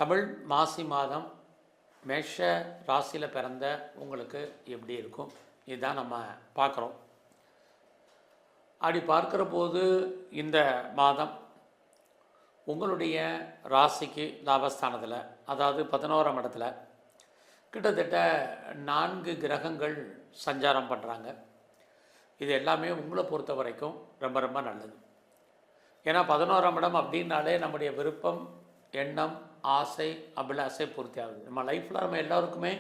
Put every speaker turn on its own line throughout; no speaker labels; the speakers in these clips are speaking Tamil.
தமிழ் மாசி மாதம் மேஷ ராசியில் பிறந்த உங்களுக்கு எப்படி இருக்கும் இதுதான் நம்ம பார்க்குறோம். அப்படி பார்க்குற போது இந்த மாதம் உங்களுடைய ராசிக்கு லாபஸ்தானத்தில், அதாவது 11ஆம் இடத்துல கிட்டத்தட்ட 4 கிரகங்கள் சஞ்சாரம் பண்ணுறாங்க. இது எல்லாமே உங்களை பொறுத்த வரைக்கும் ரொம்ப ரொம்ப நல்லது. ஏன்னா 11ஆம் இடம் அப்படின்னாலே நம்முடைய விருப்பம், எண்ணம், ஆசை, அபிலாசை பூர்த்தி ஆகுது. நம்ம லைஃப்பில் நம்ம எல்லாருக்குமே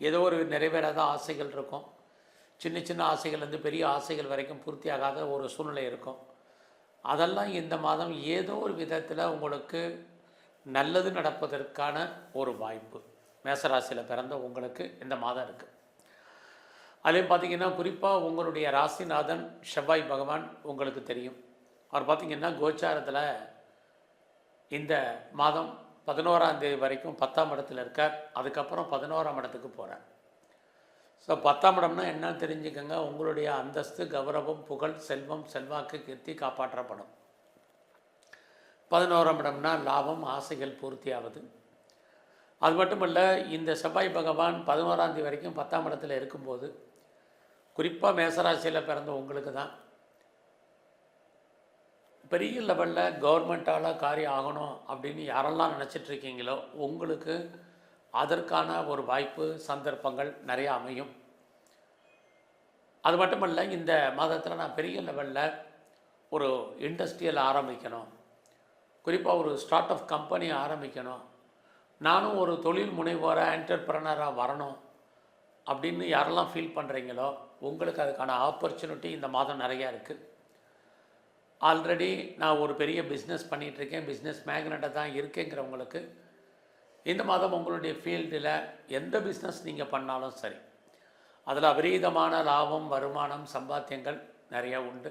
ஏதோ ஒரு நிறைவேறாத ஆசைகள் இருக்கும். சின்ன சின்ன ஆசைகள்லேருந்து பெரிய ஆசைகள் வரைக்கும் பூர்த்தி ஆகாத ஒரு சூழ்நிலை இருக்கும். அதெல்லாம் இந்த மாதம் ஏதோ ஒரு விதத்தில் உங்களுக்கு நல்லது நடப்பதற்கான ஒரு வாய்ப்பு மேசராசியில் பிறந்த உங்களுக்கு இந்த மாதம் இருக்குது. அதுலேயும் பார்த்திங்கன்னா குறிப்பாக உங்களுடைய ராசிநாதன் செவ்வாய் பகவான் உங்களுக்கு தெரியும். அவர் பார்த்திங்கன்னா கோச்சாரத்தில் இந்த மாதம் 11ஆம் தேதி வரைக்கும் 10ஆம் இடத்துல இருக்கார். அதுக்கப்புறம் 11ஆம் இடத்துக்கு போகிறார். ஸோ 10ஆம் இடம்னா என்னன்னு தெரிஞ்சுக்கோங்க. உங்களுடைய அந்தஸ்து, கௌரவம், புகழ், செல்வம், செல்வாக்கு, கீர்த்தி காப்பாற்றப்படும். 11ஆம் இடம்னா லாபம், ஆசைகள் பூர்த்தியாவது. அது மட்டும் இல்லை, இந்த செவ்வாய் பகவான் 11ஆம் தேதி வரைக்கும் 10ஆம் இடத்துல இருக்கும்போது குறிப்பாக மேசராசியில் பிறந்த உங்களுக்கு தான் பெரிய லெவலில் கவர்மெண்ட்டால் காரியம் ஆகணும் அப்படின்னு யாரெல்லாம் நினச்சிட்ருக்கீங்களோ உங்களுக்கு அதற்கான ஒரு வாய்ப்பு, சந்தர்ப்பங்கள் நிறையா அமையும். அது மட்டும் இல்லை, இந்த மாதத்தில் நான் பெரிய லெவலில் ஒரு இண்டஸ்ட்ரியல் ஆரம்பிக்கணும், குறிப்பாக ஒரு ஸ்டார்ட் அப் கம்பெனி ஆரம்பிக்கணும், நானும் ஒரு தொழில் முனைவோராக என்டர்பிரனராக வரணும் அப்படின்னு யாரெல்லாம் ஃபீல் பண்ணுறீங்களோ உங்களுக்கு அதுக்கான ஆப்பர்ச்சுனிட்டி இந்த மாதம் நிறையா இருக்குது. ஆல்ரெடி நான் ஒரு பெரிய பிஸ்னஸ் பண்ணிகிட்ருக்கேன், பிஸ்னஸ் மேக்னட்டாக தான் இருக்கேங்கிறவங்களுக்கு இந்த மாதம் உங்களுடைய ஃபீல்டில் எந்த பிஸ்னஸ் நீங்கள் பண்ணாலும் சரி, அதில் அபரீதமான லாபம், வருமானம், சம்பாத்தியங்கள் நிறையா உண்டு.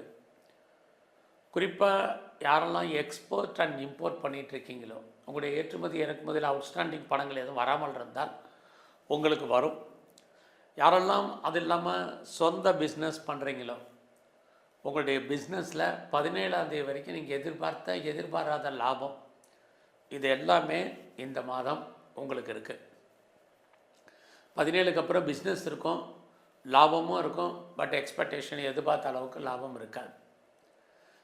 குறிப்பாக யாரெல்லாம் எக்ஸ்போர்ட் அண்ட் இம்போர்ட் பண்ணிகிட்ருக்கீங்களோ உங்களுடைய ஏற்றுமதி இறக்குமதியில் அவுட்ஸ்டாண்டிங் பணங்கள் எதுவும் வராமல் இருந்தால் உங்களுக்கு வரும். யாரெல்லாம் அது இல்லாமல் சொந்த பிஸ்னஸ் பண்ணுறீங்களோ உங்களுடைய பிஸ்னஸில் 17ஆம் தேதி வரைக்கும் நீங்கள் எதிர்பாராத லாபம், இது எல்லாமே இந்த மாதம் உங்களுக்கு இருக்குது. 17க்கு அப்புறம் பிஸ்னஸ் இருக்கும், லாபமும் இருக்கும், பட் எக்ஸ்பெக்டேஷன் எதிர்பார்த்த அளவுக்கு லாபம் இருக்காது.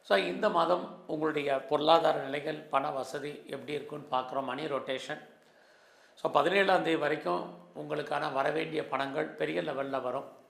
ஸோ இந்த மாதம் உங்களுடைய பொருளாதார நிலைகள், பண வசதி எப்படி இருக்குன்னு பார்க்குறோம். மணி ரொட்டேஷன். ஸோ 17ஆம் தேதி வரைக்கும் உங்களுக்கான வரவேண்டிய பணங்கள் பெரிய லெவலில் வரும்.